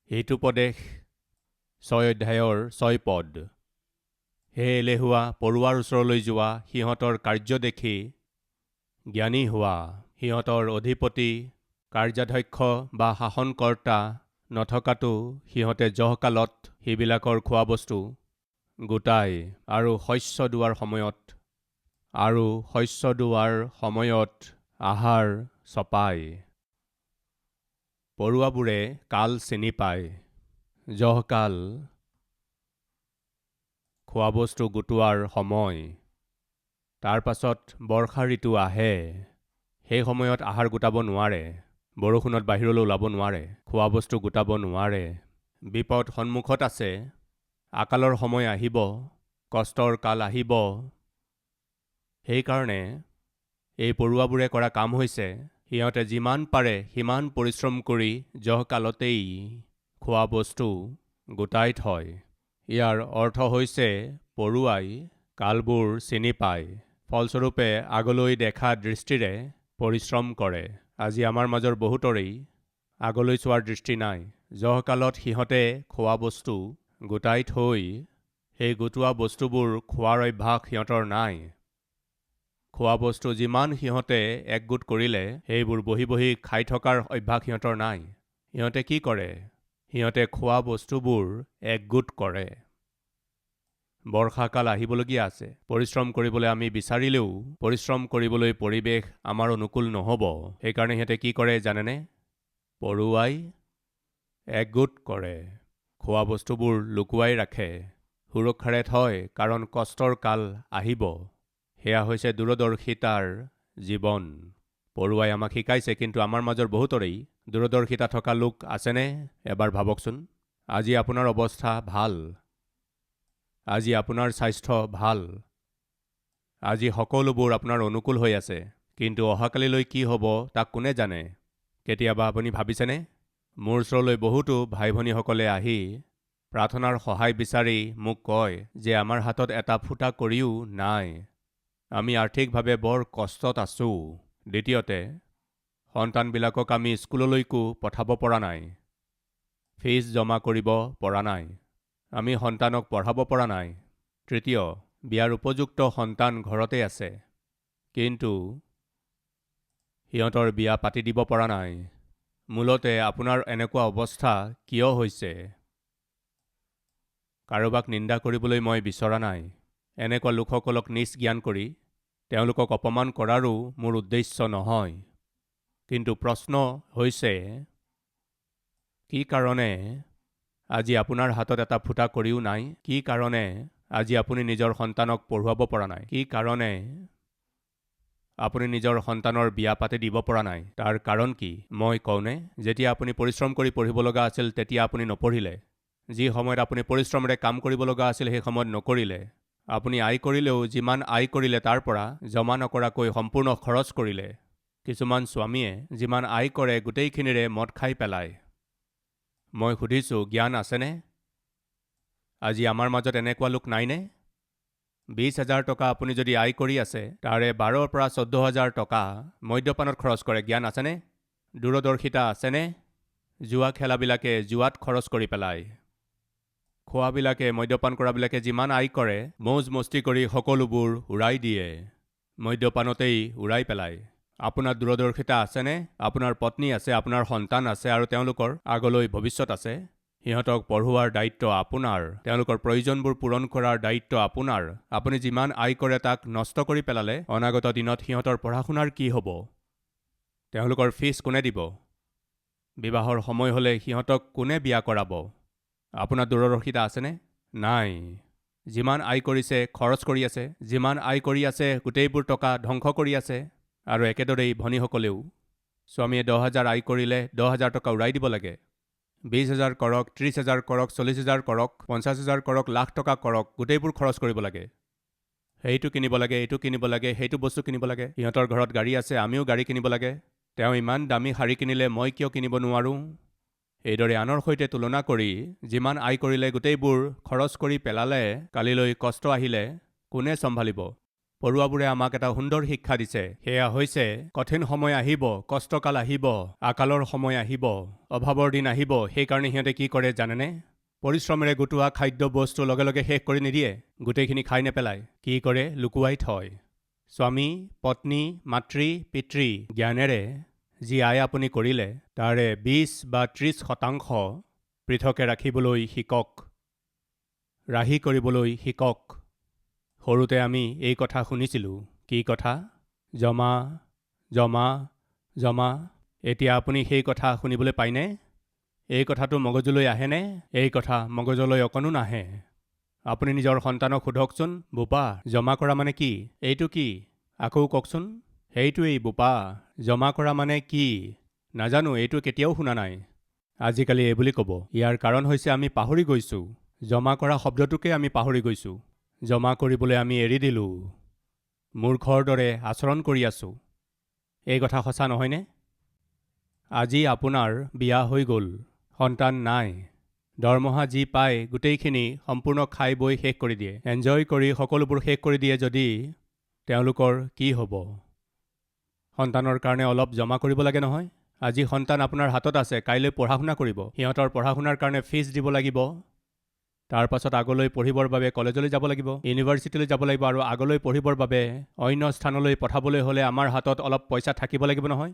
হিতোপদেশ 6 অধ্যায়ৰ 6 পদ। হে এলেহুৱা, পৰুৱাৰ ওচৰলৈ যোৱা, সিহঁতৰ কাৰ্য দেখি জ্ঞানী হোৱা। সিহঁতৰ অধিপতি, কাৰ্যাধ্যক্ষ বা শাসনকৰ্তা নথকাতো সিহঁতে জহকালত সেইবিলাকৰ খোৱাবস্তু গোটাই আৰু শস্য দোৱাৰ সময়ত আহাৰ চপায়। পৰুৱাবোৰে কাল চিনি পায়। জহকাল খোৱাবস্তু গোটোৱাৰ সময়। তাৰ পাছত বৰ্ষা ঋতু আহে। সেই সময়ত আহাৰ গোটাব নোৱাৰে, বৰষুণত বাহিৰলৈ ওলাব নোৱাৰে, খোৱাবস্তু গোটাব নোৱাৰে। বিপদ সন্মুখত আছে, আকালৰ সময় আহিব, কষ্টৰ কাল আহিব। সেইকাৰণে এই পৰুৱাবোৰে কৰা কাম হৈছে সিহঁতে যিমান পাৰে সিমান পৰিশ্ৰম কৰি জহকালতেই খোৱাবস্তু গোটাই থয়। ইয়াৰ অৰ্থ হৈছে পৰুৱাই কালবোৰ চিনি পায়, ফলস্বৰূপে আগলৈ দেখা দৃষ্টিৰে পৰিশ্ৰম কৰে। আজি আমাৰ মাজৰ বহুতৰেই আগলৈ চোৱাৰ দৃষ্টি নাই। জহকালত সিহঁতে খোৱাবস্তু গোটাই থৈ সেই গোটোৱা বস্তুবোৰ খোৱাৰ অভ্যাস সিহঁতৰ নাই। খোৱাবস্তু যিমান সিহঁতে একগোট কৰিলে সেইবোৰ বহি বহি খাই থকাৰ অভ্যাস সিহঁতৰ নাই। সিহঁতে কি কৰে? সিহঁতে খোৱা বস্তুবোৰ একগোট কৰে। বৰ্ষাকাল আহিবলগীয়া আছে। পৰিশ্ৰম কৰিবলৈ আমি বিচাৰিলেও পৰিশ্ৰম কৰিবলৈ পৰিৱেশ আমাৰ অনুকূল নহ'ব। সেইকাৰণে সিহঁতে কি কৰে জানেনে? পৰুৱাই একগোট কৰে, খোৱা বস্তুবোৰ লুকুৱাই ৰাখে, সুৰক্ষাৰে থয়, কাৰণ কষ্টৰ কাল আহিব। সেয়া হৈছে দূৰদৰ্শিতাৰ জীৱন। পৰুৱাই আমাক শিকাইছে, কিন্তু আমাৰ মাজৰ বহুতৰেই দূৰদৰ্শিতা থকা লোক আছেনে? এবাৰ ভাবকচোন। আজি আপোনাৰ অৱস্থা ভাল, আজি আপোনাৰ স্বাস্থ্য ভাল, আজি সকলোবোৰ আপোনাৰ অনুকূল হৈ আছে, কিন্তু অহাকালিলৈ কি হ'ব তাক কোনে জানে? কেতিয়াবা আপুনি ভাবিছেনে? মোৰ ওচৰলৈ বহুতো ভাই ভনীসকলে আহি প্ৰাৰ্থনাৰ সহায় বিচাৰি মোক কয় যে আমাৰ হাতত এটা ফুটা কৰিও নাই, আমি আৰ্থিকভাৱে বৰ কষ্টত আছোঁ। দ্বিতীয়তে, সন্তানবিলাকক আমি স্কুললৈকো পঠাব পৰা নাই, ফিজ জমা কৰিব পৰা নাই, আমি সন্তানক পঢ়াব পৰা নাই। তৃতীয়, বিয়াৰ উপযুক্ত সন্তান ঘৰতে আছে, কিন্তু সিহঁতৰ বিয়া পাতি দিব পৰা নাই। মূলতে আপোনাৰ এনেকুৱা অৱস্থা কিয় হৈছে? কাৰোবাক নিন্দা কৰিবলৈ মই বিচৰা নাই। এনেকুৱা লোকসকলক নিজ জ্ঞান কৰি তেওঁলোকক অপমান কৰাৰো মোৰ উদ্দেশ্য নহয়। কিন্তু প্ৰশ্ন হৈছে, কি কাৰণে আজি আপোনাৰ হাতত এটা ফুটা কৰিও নাই? কি কাৰণে আজি আপুনি নিজৰ সন্তানক পঢ়ুৱাব পৰা নাই? কি কাৰণে আপুনি নিজৰ সন্তানৰ বিয়া পাতি দিব পৰা নাই? তাৰ কাৰণ কি? মই কওঁনে? যেতিয়া আপুনি পৰিশ্ৰম কৰি পঢ়িব লগা আছিল তেতিয়া আপুনি নপঢ়িলে। যি সময়ত আপুনি পৰিশ্ৰমেৰে কাম কৰিব লগা আছিল সেই সময়ত নকৰিলে। আপুনি আয় কৰিলেও যিমান আয় কৰিলে তাৰ পৰা জমা নকৰাকৈ সম্পূৰ্ণ খৰচ কৰিলে। কিছুমান স্বামীয়ে যিমান আয় কৰে গোটেইখিনিৰে মদ খাই পেলায়। মই সুধিছোঁ, জ্ঞান আছেনে? আজি আমাৰ মাজত এনেকুৱা লোক নাইনে? 20,000 টকা আপুনি যদি আয় কৰি আছে, তাৰে 12,000 পৰা 14,000 টকা মদ্যপানত খৰচ কৰে। জ্ঞান আছেনে? দূৰদৰ্শিতা আছেনে? জুৱা খেলাবিলাকে জুৱাত খৰচ কৰি পেলায়। খোৱাবিলাকে, মদ্যপান কৰাবিলাকে যিমান আয় কৰে মৌজ মস্তি কৰি সকলোবোৰ উৰাই দিয়ে, মদ্যপানতেই উৰাই পেলায়। আপোনাৰ দূৰদৰ্শিতা আছেনে? আপোনাৰ পত্নী আছে, আপোনাৰ সন্তান আছে আৰু তেওঁলোকৰ আগলৈ ভৱিষ্যত আছে। সিহঁতক পঢ়ুৱাৰ দায়িত্ব আপোনাৰ, তেওঁলোকৰ প্ৰয়োজনবোৰ পূৰণ কৰাৰ দায়িত্ব আপোনাৰ। আপুনি যিমান আয় কৰে তাক নষ্ট কৰি পেলালে অনাগত দিনত সিহঁতৰ পঢ়া শুনাৰ কি হ'ব? তেওঁলোকৰ ফিজ কোনে দিব? বিবাহৰ সময় হ'লে সিহঁতক কোনে বিয়া কৰাব? আপোনাৰ দূৰদৰ্শিতা আছেনে? নাই। যিমান আয় কৰিছে খৰচ কৰি আছে, যিমান আয় কৰি আছে গোটেইবোৰ টকা ধ্বংস কৰি আছে। আৰু একেদৰেই ভনীসকলেও, স্বামীয়ে 10,000 আয় কৰিলে 10,000 টকা উৰাই দিব লাগে। 20,000 কৰক, 30,000 কৰক, 40,000 কৰক, 50,000 কৰক, লাখ টকা কৰক, গোটেইবোৰ খৰচ কৰিব লাগে। সেইটো কিনিব লাগে, এইটো কিনিব লাগে, সেইটো বস্তু কিনিব লাগে। সিহঁতৰ ঘৰত গাড়ী আছে, আমিও গাড়ী কিনিব লাগে। তেওঁ ইমান দামী শাৰী কিনিলে মই কিয় কিনিব নোৱাৰোঁ? এইদৰে আনৰ সৈতে তুলনা কৰি যিমান আয় কৰিলে গোটেইবোৰ খৰচ কৰি পেলালে কালিলৈ কষ্ট আহিলে কোনে চম্ভালিব? পঢ়ুৱাবোৰে আমাক এটা সুন্দৰ শিক্ষা দিছে। সেয়া হৈছে কঠিন সময় আহিব, কষ্টকাল আহিব, আকালৰ সময় আহিব, অভাৱৰ দিন আহিব। সেইকাৰণে সিহঁতে কি কৰে জানেনে? পৰিশ্ৰমেৰে গোটোৱা খাদ্য বস্তু লগে লগে শেষ কৰি নিদিয়ে, গোটেইখিনি খাই নেপেলায়। কি কৰে? লুকুৱাই থয়। স্বামী, পত্নী, মাতৃ, পিতৃ জ্ঞানেৰে যি আয় আপুনি কৰিলে তাৰে 20 বা 30% পৃথকে ৰাখিবলৈ শিকক, ৰাহি কৰিবলৈ শিকক। সৰুতে আমি এই কথা শুনিছিলোঁ। কি কথা? জমা, জমা, জমা। এতিয়া আপুনি সেই কথা শুনিবলৈ পায়নে? এই কথাটো মগজুলৈ আহেনে? এই কথা মগজুলৈ অকণো নাহে। আপুনি নিজৰ সন্তানক সোধকচোন, বোপা, জমা কৰা মানে কি? এইটো কি? আকৌ কওকচোন। সেইটোৱেই বোপা, জমা কৰা মানে কি? নাজানো, এইটো কেতিয়াও শুনা নাই। আজিকালি এইবুলি ক'ব। ইয়াৰ কাৰণ হৈছে আমি পাহৰি গৈছোঁ। জমা কৰা শব্দটোকে আমি পাহৰি গৈছোঁ। জমা কৰিবলৈ আমি এৰি দিলোঁ। মূৰ্খৰ দৰে আচৰণ কৰি আছোঁ। এই কথা সঁচা নহয়নে? আজি আপোনাৰ বিয়া হৈ গ'ল, সন্তান নাই, দৰমহা যি পায় গোটেইখিনি সম্পূৰ্ণ খাই বৈ শেষ কৰি দিয়ে, এনজয় কৰি সকলোবোৰ শেষ কৰি দিয়ে। যদি তেওঁলোকৰ কি হ'ব? সন্তানৰ কাৰণে অলপ জমা কৰিব লাগে নহয়। আজি সন্তান আপোনাৰ হাতত আছে, কাইলৈ পঢ়া শুনা কৰিব। সিহঁতৰ পঢ়া শুনাৰ কাৰণে ফিজ দিব লাগিব। তাৰ পাছত আগলৈ পঢ়িবৰ বাবে কলেজলৈ যাব লাগিব, ইউনিভাৰ্চিটিলৈ যাব লাগিব, আৰু আগলৈ পঢ়িবৰ বাবে অন্য স্থানলৈ পঠাবলৈ হ'লে আমাৰ হাতত অলপ পইচা থাকিব লাগিব নহয়।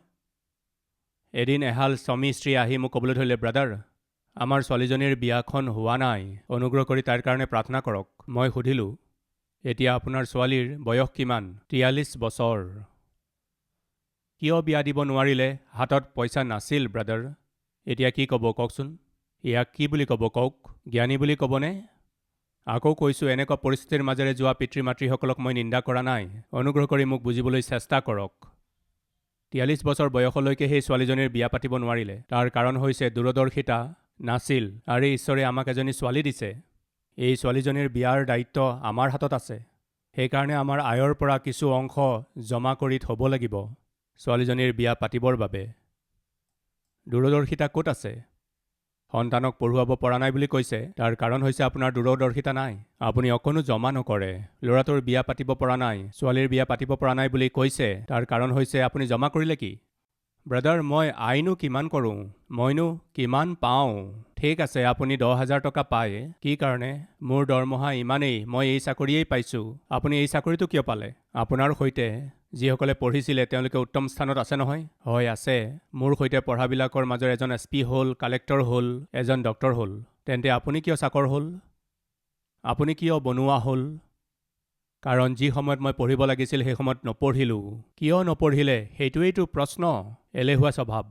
এদিন এহাল স্বামী স্ত্ৰী আহি মোক ক'বলৈ ধৰিলে, ব্ৰাদাৰ, আমাৰ ছোৱালীজনীৰ বিয়াখন হোৱা নাই, অনুগ্ৰহ কৰি তাইৰ কাৰণে প্ৰাৰ্থনা কৰক। মই সুধিলোঁ, এতিয়া আপোনাৰ ছোৱালীৰ বয়স কিমান? 43 বছৰ। কিয় বিয়া দিব নোৱাৰিলে? হাতত পইচা নাছিল ব্ৰাদাৰ। এতিয়া কি ক'ব কওকচোন? ইয়াক কি বুলি ক'ব কওক? জ্ঞানী বুলি ক'বনে? আকৌ কৈছোঁ, এনেকুৱা পৰিস্থিতিৰ মাজেৰে যোৱা পিতৃ মাতৃসকলক মই নিন্দা কৰা নাই। অনুগ্ৰহ কৰি মোক বুজিবলৈ চেষ্টা কৰক। 43 বছৰ বয়সলৈকে সেই ছোৱালীজনীৰ বিয়া পাতিব নোৱাৰিলে। তাৰ কাৰণ হৈছে দূৰদৰ্শিতা নাছিল। আৰু ঈশ্বৰে আমাক এজনী ছোৱালী দিছে। এই ছোৱালীজনীৰ বিয়াৰ দায়িত্ব আমাৰ হাতত আছে। সেইকাৰণে আমাৰ আয়ৰ পৰা কিছু অংশ জমা কৰি থ'ব লাগিব ছোৱালীজনীৰ বিয়া পাতিবৰ বাবে। দূৰদৰ্শিতা ক'ত আছে? সন্তানক পঢ়ুৱাব পৰা নাই বুলি কৈছে। তাৰ কাৰণ হৈছে আপোনাৰ দূৰদৰ্শিতা নাই। আপুনি অকণো জমা নকৰে। ল'ৰাটোৰ বিয়া পাতিব পৰা নাই, ছোৱালীৰ বিয়া পাতিব পৰা নাই বুলি কৈছে। তাৰ কাৰণ হৈছে আপুনি জমা কৰিলে কি? ব্ৰাদাৰ, মই আইনো কিমান কৰোঁ, মইনো কিমান পাওঁ? ঠিক আছে, আপুনি 10,000 টকা পায়। কি কাৰণে? মোৰ দৰমহা ইমানেই, মই এই চাকৰিয়েই পাইছোঁ। আপুনি এই চাকৰিটো কিয় পালে? আপোনাৰ সৈতে যিসকলে পঢ়িছিলে তেওঁলোকে উত্তম স্থানত আছে নহয়? হয়, আছে। মোৰ সৈতে পঢ়াবিলাকৰ মাজৰ এজন SP হ'ল, কালেক্টৰ হ'ল, এজন ডক্টৰ হ'ল। তেন্তে আপুনি কিয় চাকৰ হ'ল? আপুনি কিয় বনুৱা হ'ল? কাৰণ যি সময়ত মই পঢ়িব লাগিছিল সেই সময়ত নপঢ়িলোঁ। কিয় নপঢ়িলে? সেইটোৱেইতো প্ৰশ্ন। এলেহুৱা স্বভাৱ।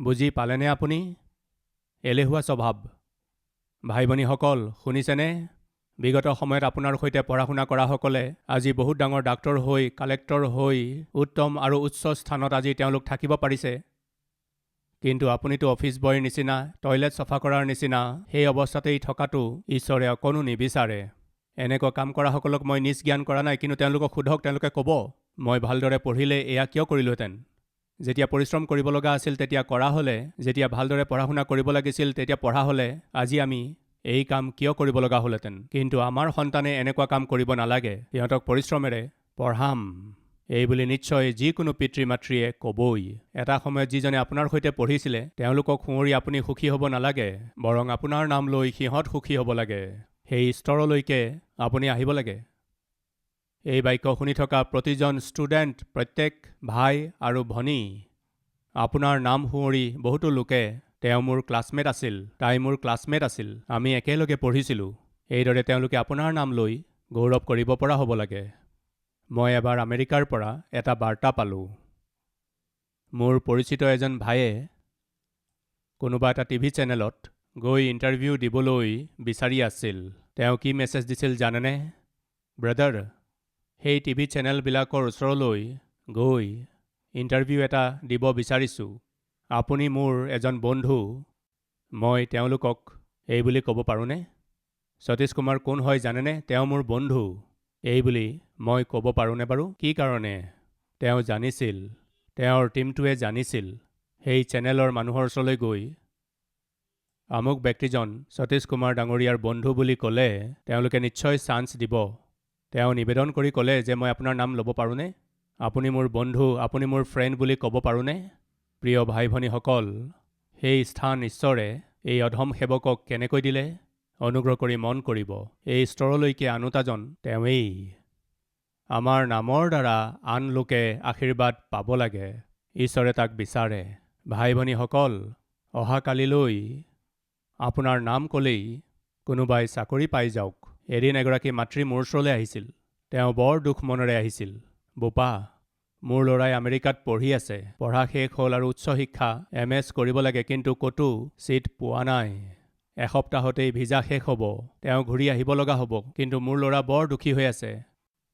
বুজি পালেনে আপুনি? এলেহুৱা স্বভাৱ। ভাই ভনীসকল, শুনিছেনে? বিগত সময়ত আপোনাৰ সৈতে পঢ়া শুনা কৰাসকলে আজি বহুত ডাঙৰ ডাক্তৰ হৈ, কালেক্টৰ হৈ, উত্তম আৰু উচ্চ স্থানত আজি তেওঁলোক থাকিব পাৰিছে। কিন্তু আপুনিতো অফিচ বয়ৰ নিচিনা, টয়লেট চফা কৰাৰ নিচিনা সেই অৱস্থাতেই থকাটো ঈশ্বৰে অকণো নিবিচাৰে। এনেকুৱা কাম কৰাসকলক মই নিজ জ্ঞান কৰা নাই, কিন্তু তেওঁলোকক সোধক, তেওঁলোকে ক'ব, মই ভালদৰে পঢ়িলে এয়া কিয় কৰিলোহেঁতেন। যেতিয়া পৰিশ্ৰম কৰিব লগা আছিল তেতিয়া কৰা হ'লে, যেতিয়া ভালদৰে পঢ়া শুনা কৰিব লাগিছিল তেতিয়া পঢ়া হ'লে আজি আমি এই কাম কিয় কৰিব লগা হ'লহেঁতেন। কিন্তু আমাৰ সন্তানে এনেকুৱা কাম কৰিব নালাগে। সিহঁতক পৰিশ্ৰমেৰে পঢ়াম এই বুলি নিশ্চয় যিকোনো পিতৃ মাতৃয়ে ক'বই। এটা সময়ত যিজনে আপোনাৰ সৈতে পঢ়িছিলে তেওঁলোকক সুঁৱৰি আপুনি সুখী হ'ব নালাগে, বৰং আপোনাৰ নাম লৈ সিহঁত সুখী হ'ব লাগে। সেই স্তৰলৈকে আপুনি আহিব লাগে। এই বাক্য শুনি থকা প্ৰতিজন ষ্টুডেণ্ট, প্ৰত্যেক ভাই আৰু ভনী, আপোনাৰ নাম সুঁৱৰি বহুতো লোকে, তেওঁ মোৰ ক্লাছমেট আছিল, তাই মোৰ ক্লাছমেট আছিল, আমি একেলগে পঢ়িছিলোঁ, এইদৰে তেওঁলোকে আপোনাৰ নাম লৈ গৌৰৱ কৰিব পৰা হ'ব লাগে। মই এবাৰ আমেৰিকাৰ পৰা এটা বাৰ্তা পালোঁ। মোৰ পৰিচিত এজন ভাইয়ে কোনোবা এটা টিভি চেনেলত গৈ ইণ্টাৰভিউ দিবলৈ বিচাৰি আছিল। তেওঁ কি মেছেজ দিছিল জানেনে? ব্ৰাদাৰ, সেই টিভি চেনেলবিলাকৰ ওচৰলৈ গৈ ইণ্টাৰভিউ এটা দিব বিচাৰিছোঁ। আপুনি মোৰ এজন বন্ধু। মই তেওঁলোকক এই বুলি ক'ব পাৰোঁনে? সতীশ কুমাৰ কোন হয় জানেনে? তেওঁ মোৰ বন্ধু। এই বুলি মই ক'ব পাৰোঁনে বাৰু? কি কাৰণে? তেওঁ জানিছিল, তেওঁৰ টীমটোৱে জানিছিল, সেই চেনেলৰ মানুহৰ ওচৰলৈ গৈ আমুক ব্যক্তিজন সতীশ কুমাৰ ডাঙৰীয়াৰ বন্ধু বুলি ক'লে তেওঁলোকে নিশ্চয় চান্স দিব। তেওঁ নিবেদন কৰি ক'লে যে মই আপোনাৰ নাম ল'ব পাৰোঁনে? আপুনি মোৰ বন্ধু, আপুনি মোৰ ফ্ৰেণ্ড বুলি ক'ব পাৰোঁনে? প্ৰিয় ভাই ভনীসকল, সেই স্থান ঈশ্বৰে এই অধম সেৱকক কেনেকৈ দিলে? অনুগ্ৰহ কৰি মন কৰিব, এই স্তৰলৈকে আনোতাজন তেওঁৱেই। আমাৰ নামৰ দ্বাৰা আন লোকে আশীৰ্বাদ পাব লাগে। ঈশ্বৰে তাক বিচাৰে। ভাই ভনীসকল, অহাকালিলৈ আপোনাৰ নাম ক'লেই কোনোবাই চাকৰি পাই যাওক। এদিন এগৰাকী মাতৃ মোৰ ওচৰলৈ আহিছিল। তেওঁ বৰ দুখ মনেৰে আহিছিল। বোপা, মোৰ ল'ৰাই আমেৰিকাত পঢ়ি আছে। পঢ়া শেষ হ'ল আৰু উচ্চ শিক্ষা MS কৰিব লাগে, কিন্তু ক'তো ছিট পোৱা নাই। এসপ্তাহতেই ভিজা শেষ হ'ব। তেওঁ ঘূৰি আহিব লগা হ'ব, কিন্তু মোৰ ল'ৰা বৰ দুখী হৈ আছে।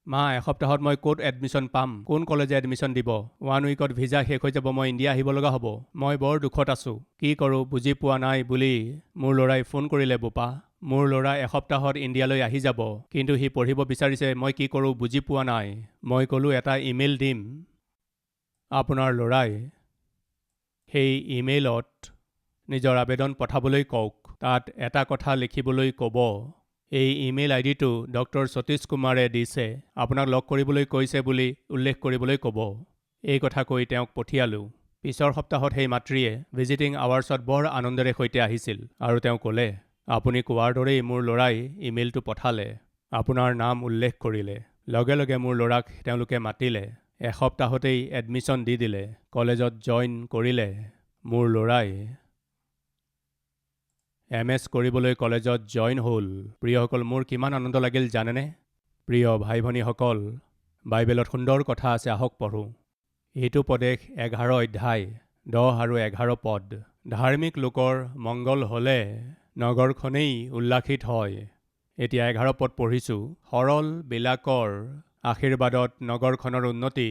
মা, এসপ্তাহত মই ক'ত এডমিশ্যন পাম? কোন কলেজে এডমিশ্যন দিব? 1 উইকত ভিজা শেষ হৈ যাব, মই ইণ্ডিয়া আহিব লগা হ'ব। মই বৰ দুখত আছোঁ। কি কৰোঁ বুজি পোৱা নাই বুলি মোৰ ল'ৰাই ফোন কৰিলে বোপা। মোৰ ল'ৰা এসপ্তাহত ইণ্ডিয়ালৈ আহি যাব, কিন্তু সি পঢ়িব বিচাৰিছে। মই কি কৰোঁ বুজি পোৱা নাই। মই ক'লোঁ এটা ইমেইল দিম। আপোনাৰ ল'ৰাই সেই ইমেইলত নিজৰ আবেদন পঠাবলৈ কওক। তাত এটা কথা লিখিবলৈ ক'ব। এই ইমেইল আইডিটো ডক্টৰ সতীশ কুমাৰে দিছে, আপোনাক লগ কৰিবলৈ কৈছে বুলি উল্লেখ কৰিবলৈ ক'ব। এই কথা কৈ তেওঁক পঠিয়ালোঁ। পিছৰ সপ্তাহত সেই মাতৃয়ে ভিজিটিং আৱাৰ্ছত বৰ আনন্দেৰে সৈতে আহিছিল আৰু তেওঁ ক'লে, আপুনি কোৱাৰ দৰেই মোৰ ল'ৰাই ইমেইলটো পঠালে। আপোনাৰ নাম উল্লেখ কৰিলে। লগে লগে মোৰ ল'ৰাক তেওঁলোকে মাতিলে। এসপ্তাহতেই এডমিশ্যন দি দিলে। কলেজত জইন কৰিলে। মোৰ ল'ৰাই MS কৰিবলৈ কলেজত জইন হ'ল। প্ৰিয়সকল, মোৰ কিমান আনন্দ লাগিল জানেনে? প্ৰিয় ভাই ভনীসকল, বাইবেলত সুন্দৰ কথা আছে, আহক পঢ়োঁ। হিতোপদেশ 11 অধ্যায় 10 আৰু 11 পদ। ধাৰ্মিক লোকৰ মংগল হ'লে নগৰখনেই উল্লাসিত হয়। এতিয়া 11 পদ পঢ়িছোঁ। সৰলবিলাকৰ আশীৰ্বাদত নগৰখনৰ উন্নতি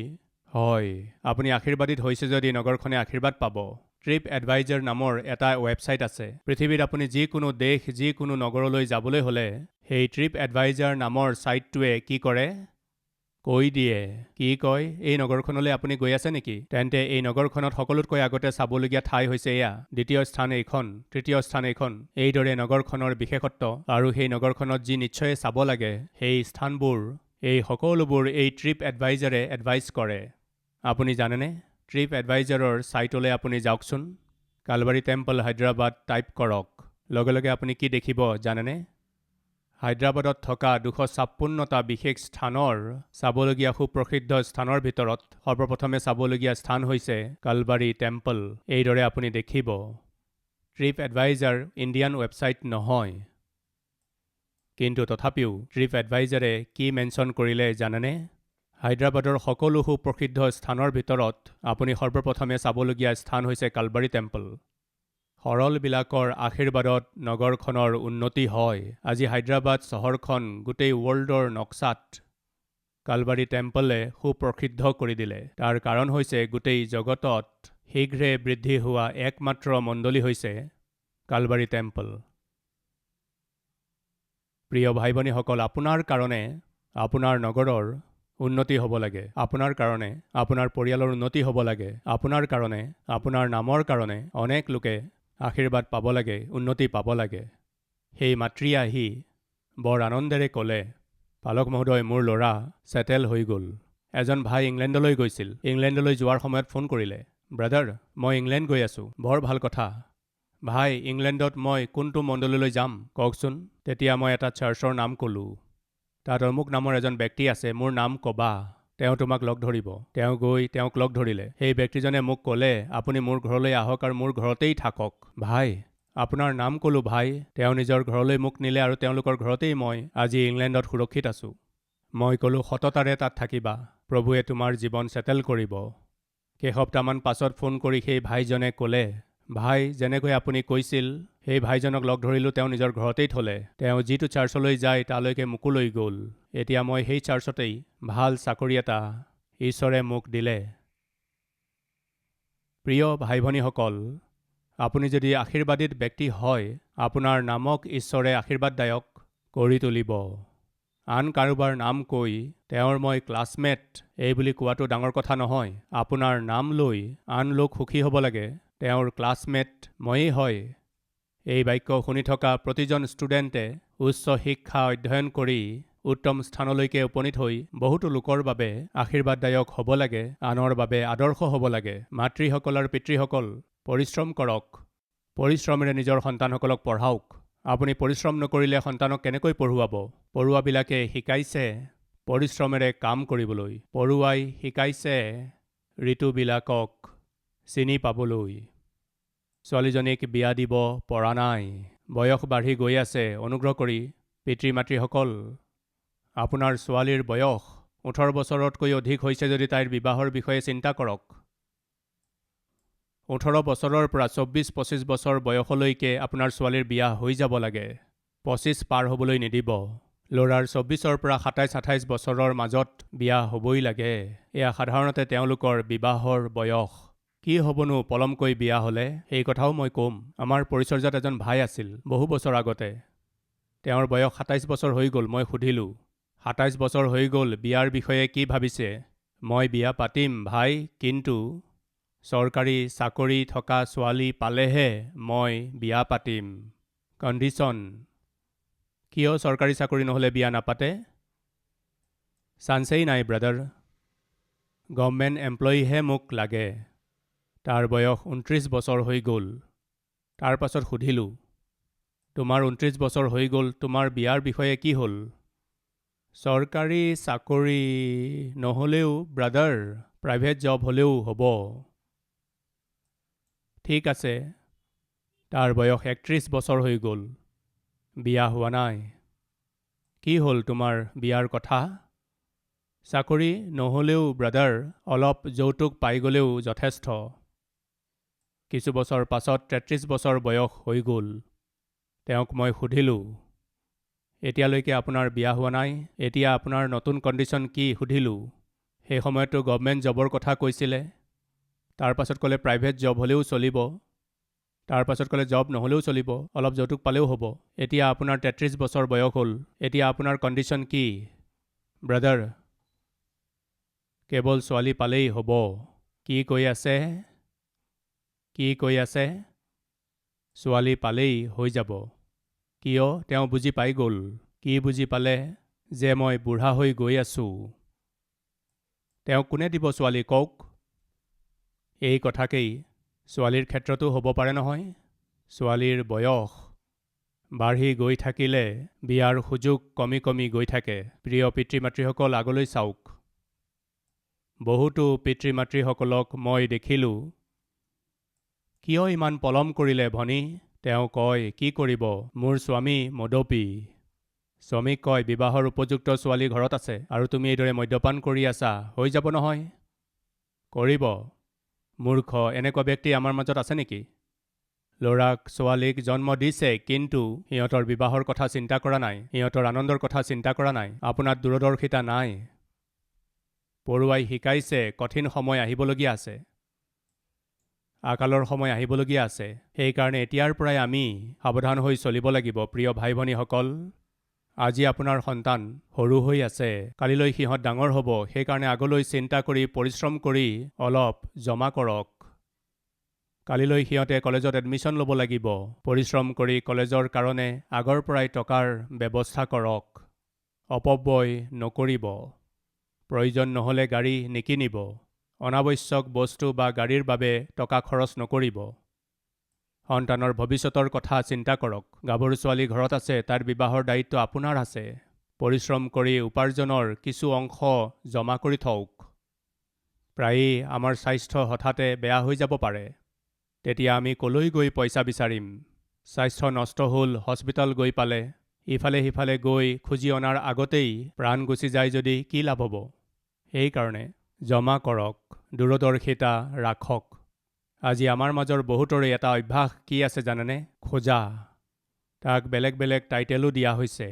হয়। আপুনি আশীৰ্বাদিত হৈছে যদি নগৰখনে আশীৰ্বাদ পাব। ট্ৰিপ এডভাইজাৰ নামৰ এটা ৱেবছাইট আছে। পৃথিৱীত আপুনি যিকোনো দেশ, যিকোনো নগৰলৈ যাবলৈ হ'লে সেই ট্ৰিপ এডভাইজাৰ নামৰ ছাইটটোৱে কি কৰে? কৈ দিয়ে। কি কয়? এই নগৰখনলৈ আপুনি গৈ আছে নেকি? তেন্তে এই নগৰখনত সকলোতকৈ আগতে চাবলগীয়া ঠাই হৈছে এয়া, দ্বিতীয় স্থান এইখন, তৃতীয় স্থান এইখন। এইদৰে নগৰখনৰ বিশেষত্ব আৰু সেই নগৰখনত যি নিশ্চয় চাব লাগে সেই স্থানবোৰ, এই সকলোবোৰ এই ট্ৰিপ এডভাইজাৰে এডভাইচ কৰে। আপুনি জানেনে? ট্ৰিপ এডভাইজাৰৰ ছাইটলৈ আপুনি যাওকচোন। কালবাৰী টেম্পল হায়দৰাবাদ টাইপ কৰক। লগে লগে আপুনি কি দেখিব জানেনে? হায়দৰাবাদত থকা 256টা বিশেষ স্থানৰ চাবলগীয়া সুপ্ৰসিদ্ধ স্থানৰ ভিতৰত সৰ্বপ্ৰথমে চাবলগীয়া স্থান হৈছে কালবাৰী টেম্পল। এইদৰে আপুনি দেখিব। ট্ৰিপ এডভাইজাৰ ইণ্ডিয়ান ৱেবছাইট নহয়, কিন্তু তথাপিও ট্ৰিপ এডভাইজাৰে কি মেনশ্যন কৰিলে জানেনে? হায়দৰাবাদৰ সকলো সুপ্ৰসিদ্ধ স্থানৰ ভিতৰত আপুনি সৰ্বপ্ৰথমে চাবলগীয়া স্থান হৈছে কালবাৰী টেম্পল। সৰলবিলাকৰ আশীৰ্বাদত নগৰখনৰ উন্নতি হয়। আজি হায়দৰাবাদ চহৰখন গোটেই ৱৰ্ল্ডৰ নক্সাত কালবাৰী টেম্পলে সুপ্ৰসিদ্ধ কৰি দিলে। তাৰ কাৰণ হৈছে গোটেই জগতত শীঘ্ৰে বৃদ্ধি হোৱা একমাত্ৰ মণ্ডলী হৈছে কালবাৰী টেম্পল। প্ৰিয় ভাই ভনীসকল, আপোনাৰ কাৰণে আপোনাৰ নগৰৰ উন্নতি হ'ব লাগে। আপোনাৰ কাৰণে আপোনাৰ পৰিয়ালৰ উন্নতি হ'ব লাগে। আপোনাৰ কাৰণে আপোনাৰ নামৰ কাৰণে অনেক লোকে আশীৰ্বাদ পাব লাগে, উন্নতি পাব লাগে। সেই মাতৃয়ে আহি বৰ আনন্দেৰে ক'লে, পালক মহোদয়, মোৰ ল'ৰা ছেটেল হৈ গ'ল। এজন ভাই ইংলেণ্ডলৈ গৈছিল। ইংলেণ্ডলৈ যোৱাৰ সময়ত ফোন কৰিলে, ব্ৰাদাৰ, মই ইংলেণ্ড গৈ আছোঁ। বৰ ভাল কথা। ভাই, ইংলেণ্ডত মই কোনটো মণ্ডলীলৈ যাম কওকচোন? তেতিয়া মই এটা চাৰ্চৰ নাম ক'লোঁ। তাত অমুক নামৰ এজন ব্যক্তি আছে, মোৰ নাম ক'বা, তেওঁ তোমাক লগ ধৰিব। তেওঁ গৈ তেওঁক লগ ধৰিলে। সেই ব্যক্তিজনে মোক ক'লে, আপুনি মোৰ ঘৰলৈ আহক আৰু মোৰ ঘৰতেই থাকক। ভাই, আপোনাৰ নাম ক'লোঁ ভাই। তেওঁ নিজৰ ঘৰলৈ মোক নিলে আৰু তেওঁলোকৰ ঘৰতেই মই আজি ইংলেণ্ডত সুৰক্ষিত আছোঁ। মই ক'লোঁ, সততাৰে তাত থাকিবা, প্ৰভুৱে তোমাৰ জীৱন ছেটেল কৰিব। কেইসপ্তাহমান পাছত ফোন কৰি সেই ভাইজনে ক'লে, ভাই, যেনেকৈ আপুনি কৈছিল সেই ভাইজনক লগ ধৰিলোঁ, তেওঁ নিজৰ ঘৰতেই থ'লে। তেওঁ যিটো চাৰ্চলৈ যায় তালৈকে মোকো লৈ গ'ল। এতিয়া মই সেই চাৰ্চতেই ভাল চাকৰি এটা ঈশ্বৰে মোক দিলে। প্ৰিয় ভাই ভনীসকল, আপুনি যদি আশীৰ্বাদিত ব্যক্তি হয়, আপোনাৰ নামক ঈশ্বৰে আশীৰ্বাদদায়ক কৰি তুলিব। আন কাৰোবাৰ নাম কৈ তেওঁৰ মই ক্লাছমেট এই বুলি কোৱাটো ডাঙৰ কথা নহয়। আপোনাৰ নাম লৈ আন লোক সুখী হ'ব লাগে। তেওঁৰ ক্লাছমেট ময়েই হয়। এই বাক্য শুনি থকা প্ৰতিজন ষ্টুডেণ্টে উচ্চ শিক্ষা অধ্যয়ন কৰি উত্তম স্থানলৈকে উপনীত হৈ বহুতো লোকৰ বাবে আশীৰ্বাদদায়ক হ'ব লাগে, আনৰ বাবে আদৰ্শ হ'ব লাগে। মাতৃসকল আৰু পিতৃসকল, পৰিশ্ৰম কৰক। পৰিশ্ৰমেৰে নিজৰ সন্তানসকলক পঢ়াওক। আপুনি পৰিশ্ৰম নকৰিলে সন্তানক কেনেকৈ পঢ়ুৱাব? পঢ়ুৱাবিলাকে শিকাইছে পৰিশ্ৰমেৰে কাম কৰিবলৈ। পঢ়ুৱাই শিকাইছে ঋতুবিলাকক চিনি পাবলৈ। ছোৱালীজনীক বিয়া দিব পৰা নাই, বয়স বাঢ়ি গৈ আছে। অনুগ্ৰহ কৰি পিতৃ মাতৃসকল, আপোনাৰ ছোৱালীৰ বয়স 18 বছৰতকৈ অধিক হৈছে যদি তাইৰ বিবাহৰ বিষয়ে চিন্তা কৰক। 18 বছৰৰ পৰা 24-25 বছৰ বয়সলৈকে আপোনাৰ ছোৱালীৰ বিয়া হৈ যাব লাগে। 25 পাৰ হ'বলৈ নিদিব। ল'ৰাৰ 24ৰ পৰা 27-28 বছৰৰ মাজত বিয়া হ'বই লাগে। এয়া সাধাৰণতে তেওঁলোকৰ বিবাহৰ বয়স। কি হ'বনো পলমকৈ বিয়া হ'লে? সেই কথাও মই ক'ম। আমাৰ পৰিচৰ্যাত এজন ভাই আছিল বহু বছৰ আগতে। তেওঁৰ বয়স 27 বছৰ হৈ গ'ল। মই সুধিলোঁ, 27 বছৰ হৈ গ'ল, বিয়াৰ বিষয়ে কি ভাবিছে? মই বিয়া পাতিম ভাই, কিন্তু চৰকাৰী চাকৰি থকা ছোৱালী পালেহে মই বিয়া পাতিম। কণ্ডিশ্যন: কিয় চৰকাৰী চাকৰি নহ'লে বিয়া নাপাতে? চান্সেই নাই ব্ৰাদাৰ। গভৰ্ণমেণ্ট এমপ্লয়ীহে মোক লাগে। তাৰ বয়স 29 বছৰ হৈ গ'ল। তাৰ পাছত সুধিলোঁ, তোমাৰ 29 বছৰ হৈ গ'ল, তোমাৰ বিয়াৰ বিষয়ে কি হ'ল? চৰকাৰী চাকৰি নহ'লেও ব্ৰাদাৰ, প্ৰাইভেট জব হ'লেও হ'ব। ঠিক আছে। তাৰ বয়স 31 বছৰ হৈ গ'ল, বিয়া হোৱা নাই। কি হ'ল তোমাৰ বিয়াৰ কথা? চাকৰি নহ'লেও ব্ৰাদাৰ, অলপ যৌতুক পাই গ'লেও যথেষ্ট। কিছু বছৰ পাছত 33 বছৰ বয়স হৈ গ'ল। তেওঁক মই সুধিলোঁ, এতিয়ালৈকে আপোনাৰ বিয়া হোৱা নাই, এতিয়া আপোনাৰ নতুন কণ্ডিশ্যন কি সুধিলোঁ। সেই সময়তো গভৰ্ণমেণ্ট জবৰ কথা কৈছিলে। তাৰ পাছত ক'লে প্ৰাইভেট জব হ'লেও চলিব। তাৰ পাছত ক'লে জব নহ'লেও চলিব, অলপ যৌতুক পালেও হ'ব। এতিয়া আপোনাৰ 33 বছৰ বয়স হ'ল, এতিয়া আপোনাৰ কণ্ডিশ্যন কি? ব্ৰাদাৰ, কেৱল ছোৱালী পালেই হ'ব। কি কৈ আছে? কি কৈ আছে? ছোৱালী পালেই হৈ যাব। কিয়? তেওঁ বুজি পাই গ'ল। কি বুজি পালে? যে মই বুঢ়া হৈ গৈ আছোঁ। তেওঁক কোনে দিব ছোৱালী কওক? এই কথাকেই ছোৱালীৰ ক্ষেত্ৰতো হ'ব পাৰে নহয়। ছোৱালীৰ বয়স বাঢ়ি গৈ থাকিলে বিয়াৰ সুযোগ কমি কমি গৈ থাকে। প্ৰিয় পিতৃ মাতৃসকল, আগলৈ চাওক। বহুতো পিতৃ মাতৃসকলক মই দেখিলোঁ, কিয় ইমান পলম কৰিলে ভনী? তেওঁ কয়, কি কৰিব, মোৰ স্বামী মদপী। স্বামীক কয়, বিবাহৰ উপযুক্ত ছোৱালী ঘৰত আছে আৰু তুমি এইদৰে মদ্যপান কৰি আছা, হৈ যাব নহয়। কৰিব। মূৰ্খ, এনেকুৱা ব্যক্তি আমাৰ মাজত আছে নেকি? ল'ৰাক ছোৱালীক জন্ম দিছে, কিন্তু সিহঁতৰ বিবাহৰ কথা চিন্তা কৰা নাই, সিহঁতৰ আনন্দৰ কথা চিন্তা কৰা নাই। আপোনাৰ দূৰদৰ্শিতা নাই। পঢ়ুৱাই শিকাইছে কঠিন সময় আহিবলগীয়া আছে, আকালৰ সময় আহিবলগীয়া আছে। সেইকাৰণে এতিয়াৰ পৰাই আমি সাৱধান হৈ চলিব লাগিব। প্ৰিয় ভাই ভনীসকল, আজি আপোনাৰ সন্তান সৰু হৈ আছে, কালিলৈ সিহঁত ডাঙৰ হ'ব। সেইকাৰণে আগলৈ চিন্তা কৰি পৰিশ্ৰম কৰি অলপ জমা কৰক। কালিলৈ সিহঁতে কলেজত এডমিশ্যন ল'ব লাগিব। পৰিশ্ৰম কৰি কলেজৰ কাৰণে আগৰ পৰাই টকাৰ ব্যৱস্থা কৰক। অপব্যয় নকৰিব। প্ৰয়োজন নহ'লে গাড়ী নিকিনিব। অনাৱশ্যক বস্তু বা গাড়ীৰ বাবে টকা খৰচ নকৰিব। সন্তানৰ ভৱিষ্যতৰ কথা চিন্তা কৰক। গাভৰু ছোৱালী ঘৰত আছে, তাৰ বিবাহৰ দায়িত্ব আপোনাৰ আছে। পৰিশ্ৰম কৰি উপাৰ্জনৰ কিছু অংশ জমা কৰি থওক। প্ৰায়েই আমাৰ স্বাস্থ্য হঠাতে বেয়া হৈ যাব পাৰে। তেতিয়া আমি কলৈ গৈ পইচা বিচাৰিম? স্বাস্থ্য নষ্ট হ'ল, হস্পিটেল গৈ পালে, ইফালে সিফালে গৈ খুজি অনাৰ আগতেই প্ৰাণ গুচি যায় যদি কি লাভ হ'ব? সেইকাৰণে জমা কৰক, দূৰদৰ্শিতা ৰাখক। আজি আমাৰ মাজৰ বহুতৰে এটা অভ্যাস কি আছে জানেনে? খোজা। তাক বেলেগ বেলেগ টাইটেলো দিয়া হৈছে।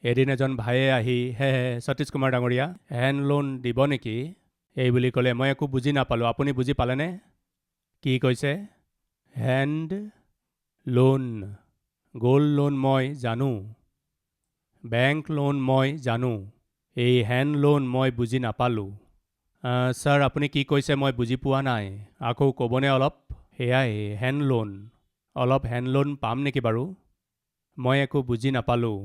এদিন এজন ভাইয়ে আহি, হে সতীশ কুমাৰ ডাঙৰীয়া, হেণ্ড লোন দিব নেকি? এই বুলি ক'লে। মই একো বুজি নাপালোঁ। আপুনি বুজি পালেনে? কি কৈছে? Hand loan. গোল্ড লোন মই জানো, বেংক লোন মই জানো, এই হেণ্ড লোন মই বুজি নাপালোঁ। ছাৰ, আপুনি কি কৈছে মই বুজি পোৱা নাই, আকৌ ক'বনে অলপ? সেয়াই হেণ্ড লোন। অলপ হেণ্ড লোন পাম নেকি বাৰু? মই একো বুজি নাপালোঁ।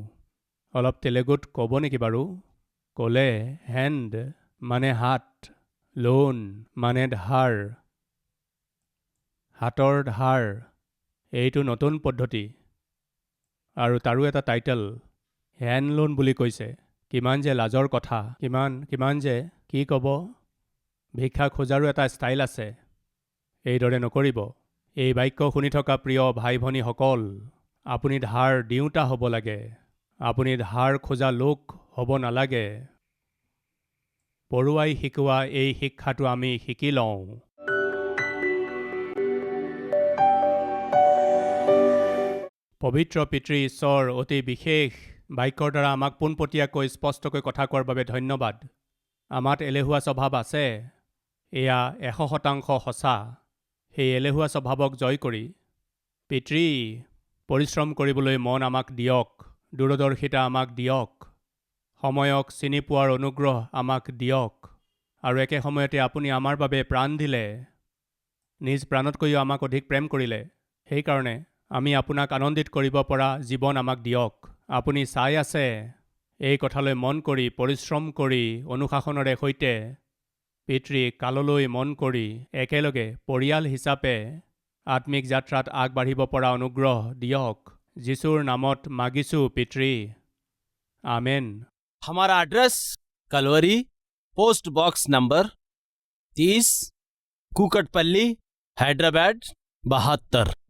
অলপ তেলেগুত ক'ব নেকি বাৰু? ক'লে হেণ্ড মানে হাত, লোন মানে ধাৰ, হাতৰ ধাৰ। এইটো নতুন পদ্ধতি আৰু তাৰো এটা টাইটেল, হেণ্ড লোন বুলি কৈছে। কিমান যে লাজৰ কথা, কিমান যে কি ক'ব। ভিক্ষা খোজাৰো এটা ষ্টাইল আছে। এইদৰে নকৰিব। এই বাক্য শুনি থকা প্ৰিয় ভাই ভনীসকল, আপুনি ধাৰ দিওঁতা হ'ব লাগে, আপুনি ধাৰ খোজা লোক হ'ব নালাগে। পঢ়ুৱাই শিকোৱা এই শিক্ষাটো আমি শিকি লওঁ। পবিত্ৰ পিতৃ ঈশ্বৰ অতি বিশেষ বাক্যৰ দ্বাৰা আমাক পোনপটীয়াকৈ স্পষ্টকৈ কথা কোৱাৰ বাবে ধন্যবাদ। আমাত এলেহুৱা স্বভাৱ আছে, এয়া 100% সঁচা। সেই এলেহুৱা স্বভাৱক জয় কৰি পিতৃ পৰিশ্ৰম কৰিবলৈ মন আমাক দিয়ক, দূৰদৰ্শিতা আমাক দিয়ক, সময়ক চিনি পোৱাৰ অনুগ্ৰহ আমাক দিয়ক, আৰু একে সময়তে আপুনি আমাৰ বাবে প্ৰাণ দিলে, নিজ প্ৰাণতকৈও আমাক অধিক প্ৰেম কৰিলে। সেইকাৰণে আমি আপোনাক আনন্দিত কৰিব পৰা জীৱন আমাক দিয়ক। আপুনি চাই আছে, এই কথালৈ মন কৰি পৰিশ্ৰম কৰি অনুশাসনেৰে সৈতে পিতৃ কাললৈ মন কৰি একেলগে পৰিয়াল হিচাপে আত্মিক যাত্ৰাত আগবাঢ়িব পৰা অনুগ্ৰহ দিয়ক। যীশুৰ নামত মাগিছোঁ পিতৃ, আমেন। हमारा address Calvary, post box number 30, Kukatpally, Hyderabad 72।